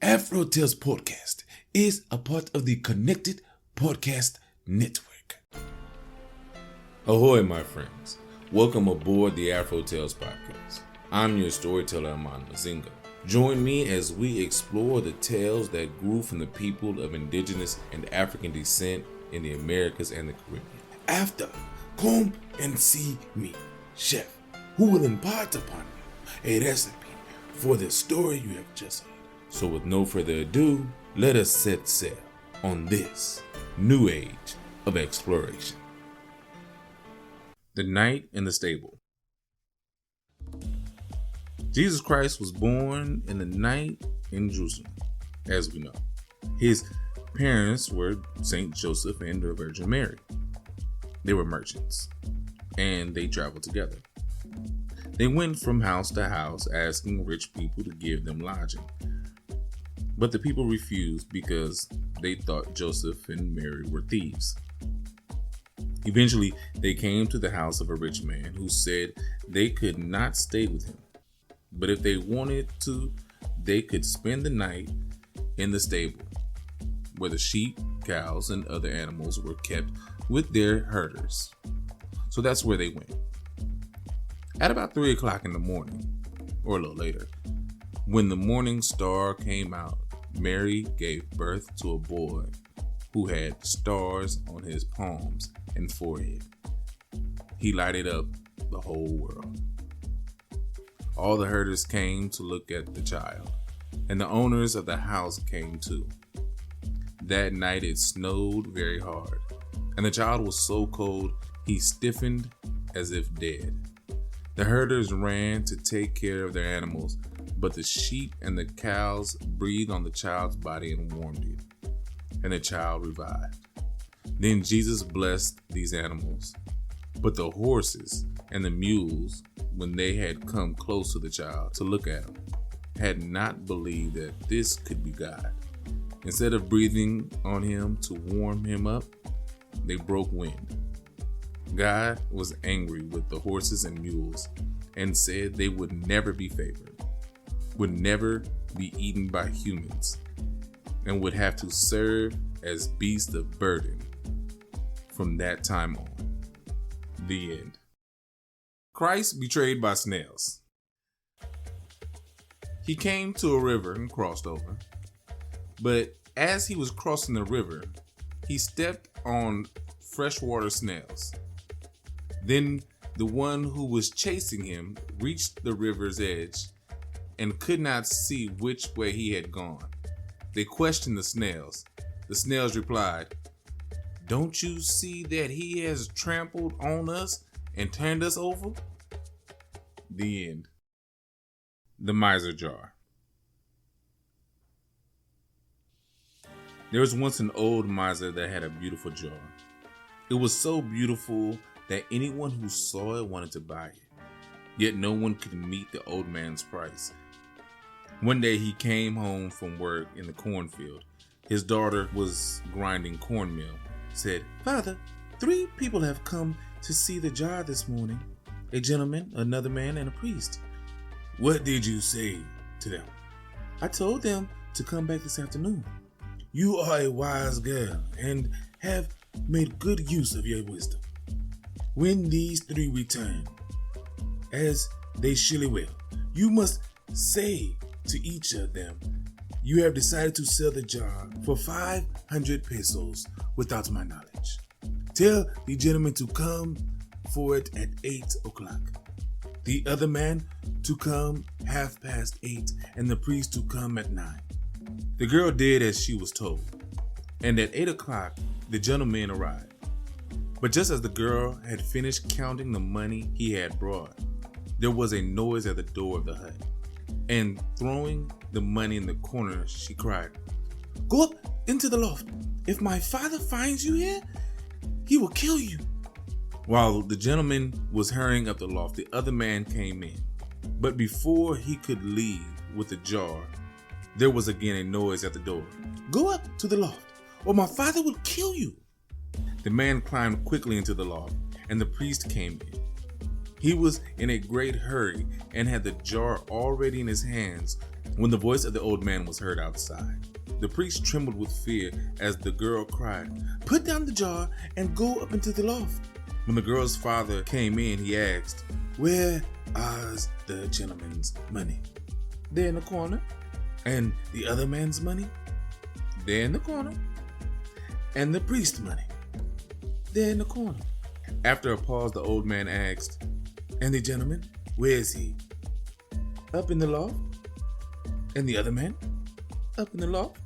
AfroTales Podcast is a part of the Connected Podcast Network. Ahoy, my friends. Welcome aboard the AfroTales Podcast. I'm your storyteller, Aman Mazinga. Join me as we explore the tales that grew from the people of indigenous and African descent in the Americas and the Caribbean. After, come and see me, chef, who will impart upon you a recipe for the story you have just heard. So with no further ado, let us set sail on this new age of exploration. The Night in the Stable. Jesus Christ was born in the night in Jerusalem, as we know. His parents were Saint Joseph and the Virgin Mary. They were merchants, and they traveled together. They went from house to house asking rich people to give them lodging. But the people refused because they thought Joseph and Mary were thieves. Eventually, they came to the house of a rich man who said they could not stay with him. But if they wanted to, they could spend the night in the stable, where the sheep, cows, and other animals were kept with their herders. So that's where they went. At about 3 o'clock in the morning, or a little later, when the morning star came out, Mary gave birth to a boy who had stars on his palms and forehead. He lighted up the whole world. All the herders came to look at the child, and the owners of the house came too. That night it snowed very hard, and the child was so cold he stiffened as if dead. The herders ran to take care of their animals, but the sheep and the cows breathed on the child's body and warmed it, and the child revived. Then Jesus blessed these animals. But the horses and the mules, when they had come close to the child to look at him, had not believed that this could be God. Instead of breathing on him to warm him up, they broke wind. God was angry with the horses and mules and said they would never be favored, would never be eaten by humans, and would have to serve as beasts of burden from that time on. The end. Christ betrayed by snails. He came to a river and crossed over, but as he was crossing the river, he stepped on freshwater snails. Then the one who was chasing him reached the river's edge and could not see which way he had gone. They questioned the snails. The snails replied, "Don't you see that he has trampled on us and turned us over?" The end. The Miser Jar. There was once an old miser that had a beautiful jar. It was so beautiful that anyone who saw it wanted to buy it. Yet no one could meet the old man's price. One day he came home from work in the cornfield. His daughter was grinding cornmeal. Said, "Father, 3 people have come to see the jar this morning. A gentleman, another man, and a priest." What did you say to them? "I told them to come back this afternoon." You are a wise girl and have made good use of your wisdom. When these 3 return, as they surely will, you must say to each of them, you have decided to sell the jar for 500 pesos without my knowledge. Tell the gentleman to come for it at 8 o'clock. The other man to come 8:30, and the priest to come at 9. The girl did as she was told, and at 8 o'clock the gentleman arrived. But just as the girl had finished counting the money he had brought, there was a noise at the door of the hut, and throwing the money in the corner, she cried, "Go up into the loft. If my father finds you here, he will kill you." While the gentleman was hurrying up the loft, the other man came in. But before he could leave with the jar, there was again a noise at the door. "Go up to the loft, or my father will kill you." The man climbed quickly into the loft, and the priest came in. He was in a great hurry and had the jar already in his hands when the voice of the old man was heard outside. The priest trembled with fear as the girl cried, "Put down the jar and go up into the loft." When the girl's father came in, he asked, "Where is the gentleman's money?" "There in the corner." "And the other man's money?" "There in the corner." "And the priest's money?" "There in the corner." After a pause, the old man asked, "And the gentleman, where is he?" "Up in the loft." "And the other man?" "Up in the loft."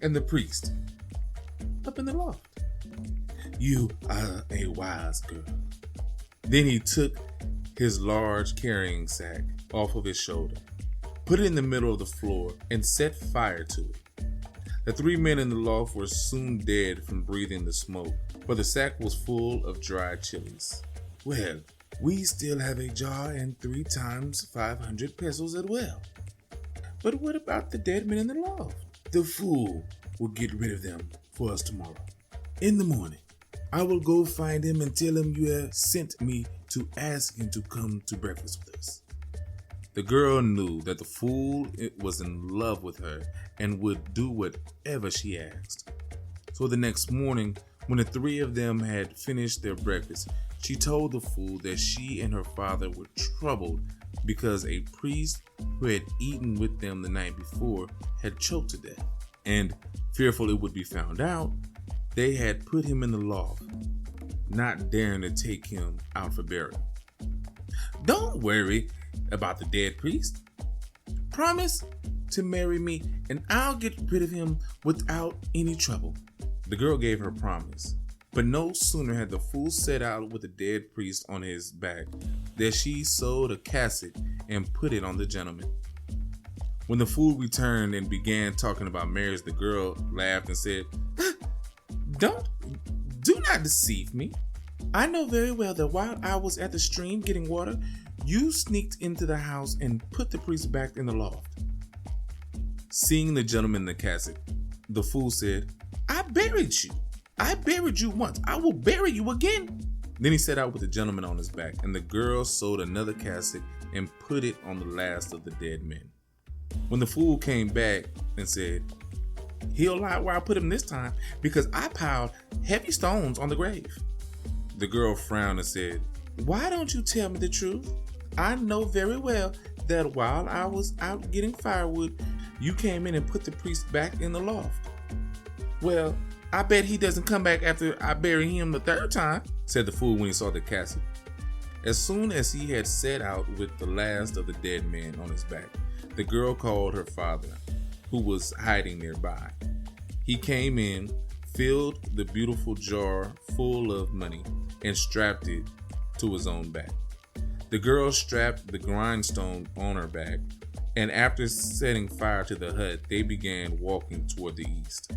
"And the priest?" "Up in the loft." "You are a wise girl." Then he took his large carrying sack off of his shoulder, put it in the middle of the floor, and set fire to it. The 3 men in the loft were soon dead from breathing the smoke, for the sack was full of dried chilies. "Well, we still have a jar and 3 times 500 pesos as well." "But what about the dead men in the loft?" "The fool will get rid of them for us tomorrow. In the morning, I will go find him and tell him you have sent me to ask him to come to breakfast with us." The girl knew that the fool was in love with her and would do whatever she asked. So the next morning, when the 3 of them had finished their breakfast, she told the fool that she and her father were troubled because a priest who had eaten with them the night before had choked to death, and fearful it would be found out, they had put him in the loft, not daring to take him out for burial. "Don't worry about the dead priest. Promise to marry me and I'll get rid of him without any trouble." The girl gave her promise, but no sooner had the fool set out with the dead priest on his back than she sewed a cassock and put it on the gentleman. When the fool returned and began talking about marriage, the girl laughed and said, Do not deceive me. I know very well that while I was at the stream getting water, you sneaked into the house and put the priest back in the loft." Seeing the gentleman in the cassock, the fool said, "I buried you. I buried you once. I will bury you again." Then he set out with the gentleman on his back, and the girl sewed another cassock and put it on the last of the dead men. When the fool came back and said, "He'll lie where I put him this time, because I piled heavy stones on the grave," the girl frowned and said, "Why don't you tell me the truth? I know very well that while I was out getting firewood, you came in and put the priest back in the loft." "Well, I bet he doesn't come back after I bury him the 3rd time," said the fool when he saw the cassock. As soon as he had set out with the last of the dead men on his back, the girl called her father, who was hiding nearby. He came in, filled the beautiful jar full of money, and strapped it to his own back. The girl strapped the grindstone on her back, and after setting fire to the hut, they began walking toward the east.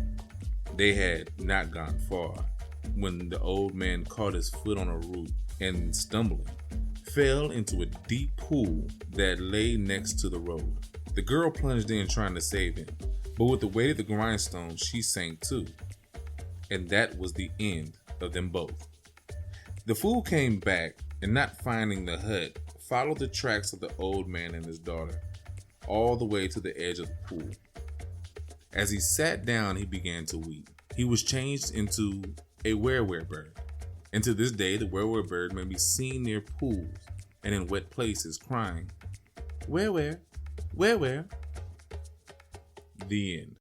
They had not gone far when the old man caught his foot on a root and, stumbling, fell into a deep pool that lay next to the road. The girl plunged in trying to save him, but with the weight of the grindstone, she sank too. And that was the end of them both. The fool came back, and not finding the hut, followed the tracks of the old man and his daughter all the way to the edge of the pool. As he sat down, he began to weep. He was changed into a were bird, and to this day the were bird may be seen near pools and in wet places crying, where? The end.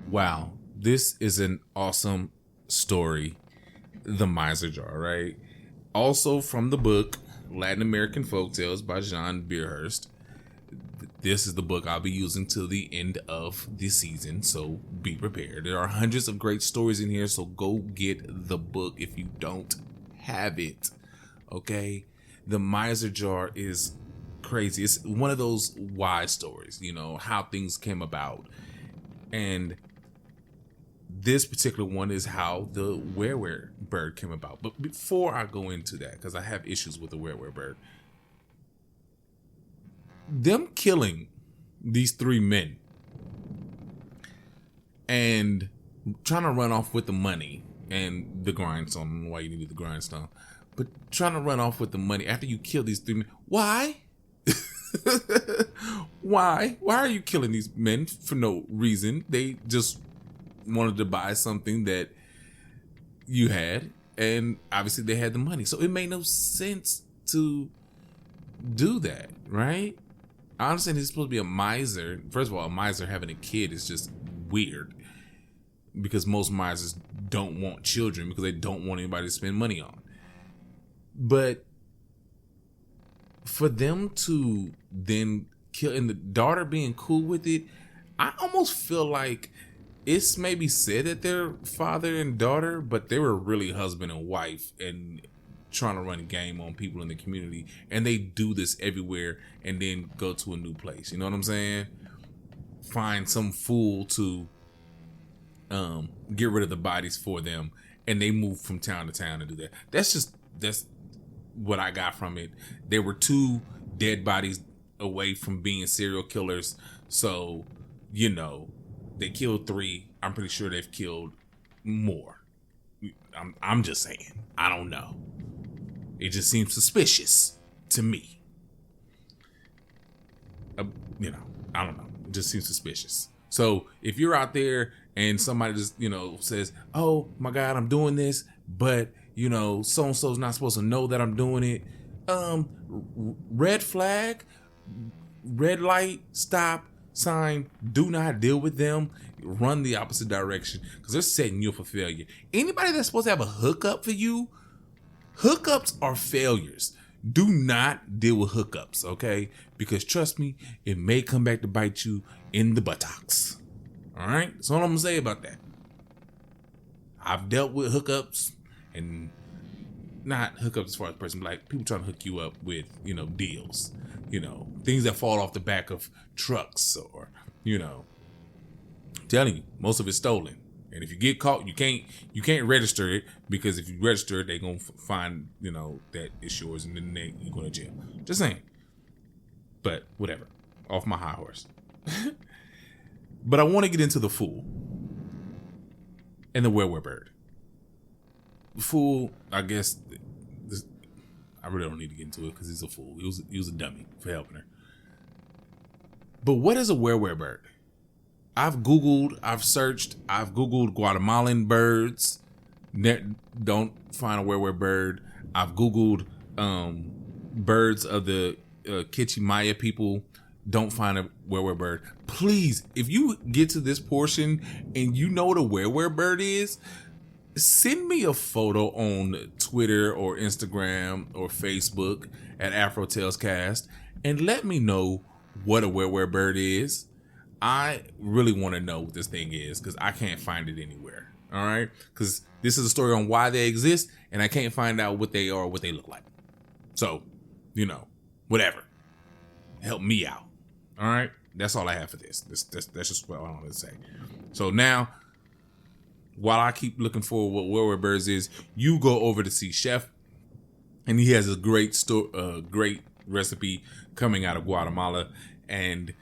Wow, this is an awesome story. The Miser Jar, right? Also from the book Latin American Folktales by John Beirhorst. This is the book I'll be using till the end of the season, so be prepared. There are hundreds of great stories in here, so go get the book if you don't have it. Okay? The Miser Jar is crazy. It's one of those wise stories, how things came about. And this particular one is how the were bird came about. But before I go into that, because I have issues with the were bird, them killing these 3 men and trying to run off with the money and the grindstone. I don't know why you needed the grindstone, But trying to run off with the money after you kill these 3 men. Why? Why? Why are you killing these men for no reason? They just wanted to buy something that you had, and obviously they had the money. So it made no sense to do that, right? I understand he's supposed to be a miser. First of all, a miser having a kid is just weird, because most misers don't want children because they don't want anybody to spend money on. But for them to then kill, and the daughter being cool with it, I almost feel like it's maybe said that they're father and daughter, but they were really husband and wife and trying to run a game on people in the community. And they do this everywhere and then go to a new place. You know what I'm saying? Find some fool to get rid of the bodies for them, and they move from town to town to do that. That's what I got from it. There were 2 dead bodies away from being serial killers. So, you know, they killed 3. I'm pretty sure they've killed more. I'm just saying. I don't know. It just seems suspicious to me. You know, I don't know. It just seems suspicious. So if you're out there and somebody just, you know, says, oh my God, I'm doing this, but you know, so-and-so's not supposed to know that I'm doing it. Red flag, red light, stop, sign, do not deal with them. Run the opposite direction, because they're setting you up for failure. Anybody that's supposed to have a hookup for you, hookups are failures. Do not deal with hookups, okay? Because trust me, it may come back to bite you in the buttocks. All right? That's all I'm going to say about that. I've dealt with hookups. And not hookups as far as person, but like people trying to hook you up with, you know, deals, you know, things that fall off the back of trucks, or, you know, I'm telling you, most of it's stolen. And if you get caught, you can't register it, because if you register it, they're going to find, you know, that it's yours, and then you go to jail. Just saying. But whatever. Off my high horse. But I want to get into the fool and the werewolf. Fool, I guess I really don't need to get into it because he's a fool. He was a dummy for helping her. But what is a werewolf bird? I've Googled Guatemalan birds. Don't find a werewolf bird. I've Googled birds of the Kechi Maya people. Don't find a werewolf bird. Please, if you get to this portion and you know what a werewolf bird is, send me a photo on Twitter or Instagram or Facebook at AfroTalesCast and let me know what a werewolf bird is. I really want to know what this thing is, because I can't find it anywhere. All right? Because this is a story on why they exist, and I can't find out what they are or what they look like. So, you know, whatever. Help me out. All right? That's all I have for this. That's just what I wanted to say. So now, while I keep looking for what werewolf birds is, you go over to see Chef, and he has a great great recipe coming out of Guatemala, and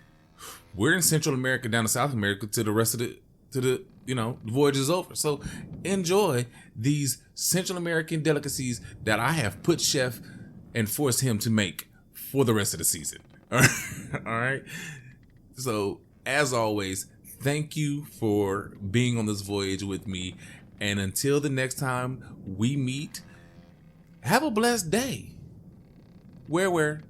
we're in Central America down to South America to the rest of the you know, the voyage is over. So enjoy these Central American delicacies that I have put Chef and forced him to make for the rest of the season. All right. So as always, thank you for being on this voyage with me. And until the next time we meet, have a blessed day. Where?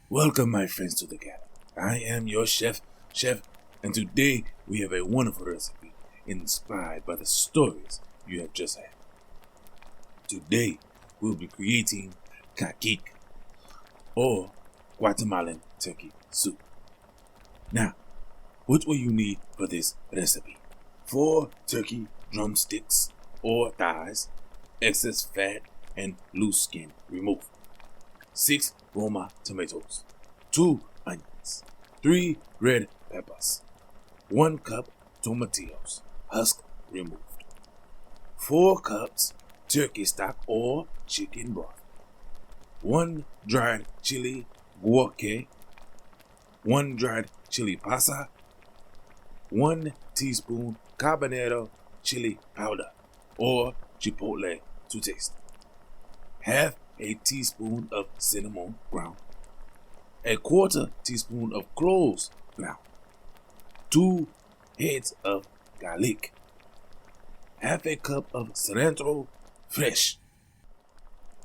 Welcome, my friends, to the Galley. I am your chef, and today we have a wonderful recipe inspired by the stories you have just had. Today, we'll be creating Kak'ik, or Guatemalan turkey soup. Now, what will you need for this recipe? 4 turkey drumsticks or thighs, excess fat and loose skin removed. 6 Roma tomatoes, 2 onions, 3 red peppers, 1 cup tomatillos, husk removed, 4 cups turkey stock or chicken broth, 1 dried chili, guac, 1 dried chili pasa, 1 teaspoon habanero chili powder or chipotle to taste, half a teaspoon of cinnamon ground, a 1/4 teaspoon of cloves ground, 2 heads of garlic, half a cup of cilantro fresh,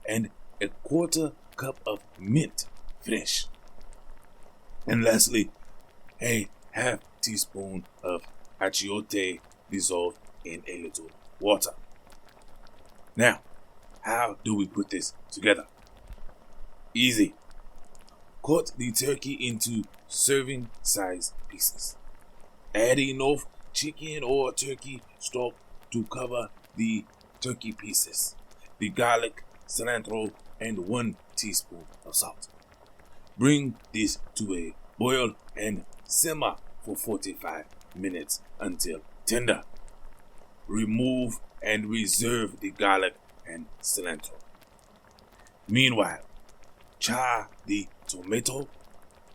and a 1/4 cup of mint fresh. And lastly, a half teaspoon of achiote dissolved in a little water. Now, how do we put this together? Easy. Cut the turkey into serving size pieces. Add enough chicken or turkey stock to cover the turkey pieces, the garlic, cilantro, and 1 teaspoon of salt. Bring this to a boil and simmer for 45 minutes until tender. Remove and reserve the garlic and cilantro. Meanwhile, char the tomato,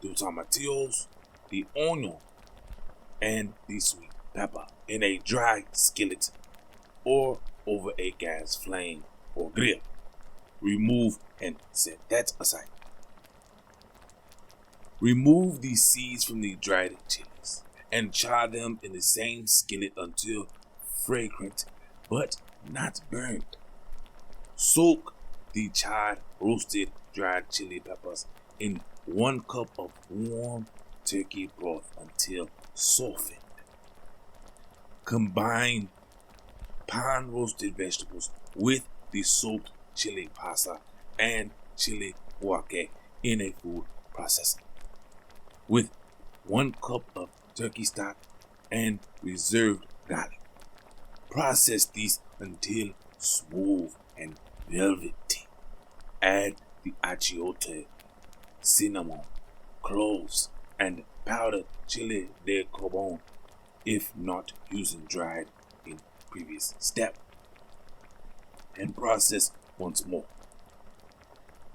the tomatillos, the onion, and the sweet pepper in a dry skillet or over a gas flame or grill. Remove and set that aside. Remove the seeds from the dried chilies and char them in the same skillet until fragrant but not burned. Soak the charred, roasted, dried chili peppers in 1 cup of warm turkey broth until softened. Combine pan-roasted vegetables with the soaked chili pasta and chili guac in a food processor with 1 cup of turkey stock and reserved garlic. Process these until smooth and velvety. Add the achiote, cinnamon, cloves, and powdered chili de carbon if not using dried in previous step. And process once more.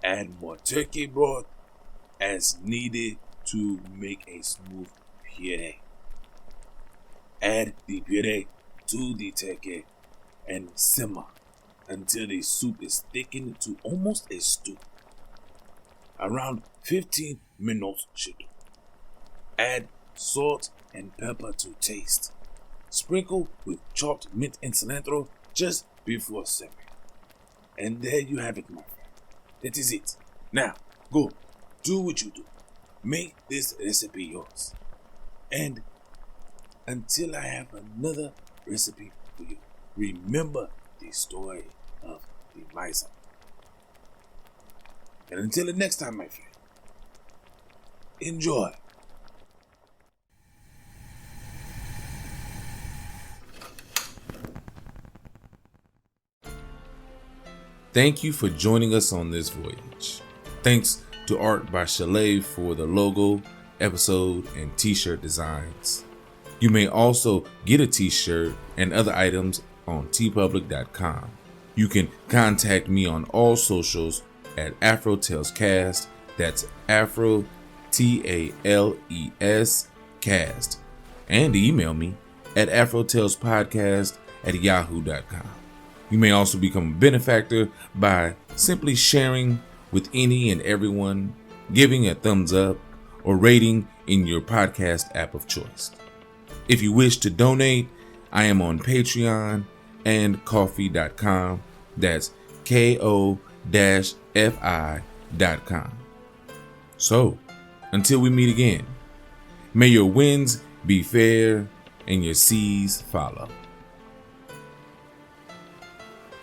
Add more turkey broth as needed to make a smooth puree. Add the puree to the turkey and simmer until the soup is thickened to almost a stew. Around 15 minutes should do. Add salt and pepper to taste. Sprinkle with chopped mint and cilantro just before serving. And there you have it, my friend. That is it. Now, go. Do what you do. Make this recipe yours. And until I have another recipe for you, remember the story of the miser. And until the next time, my friend, enjoy. Thank you for joining us on this voyage. Thanks to Art by Chalet for the logo, episode, and t-shirt designs. You may also get a t-shirt and other items on tpublic.com. You can contact me on all socials at AfroTalesCast. That's Afro TALES cast. And email me at AfroTalesPodcast@yahoo.com. You may also become a benefactor by simply sharing with any and everyone, giving a thumbs up, or rating in your podcast app of choice. If you wish to donate, I am on Patreon and Ko-fi.com. That's ko-fi.com. So, until we meet again, may your winds be fair and your seas follow.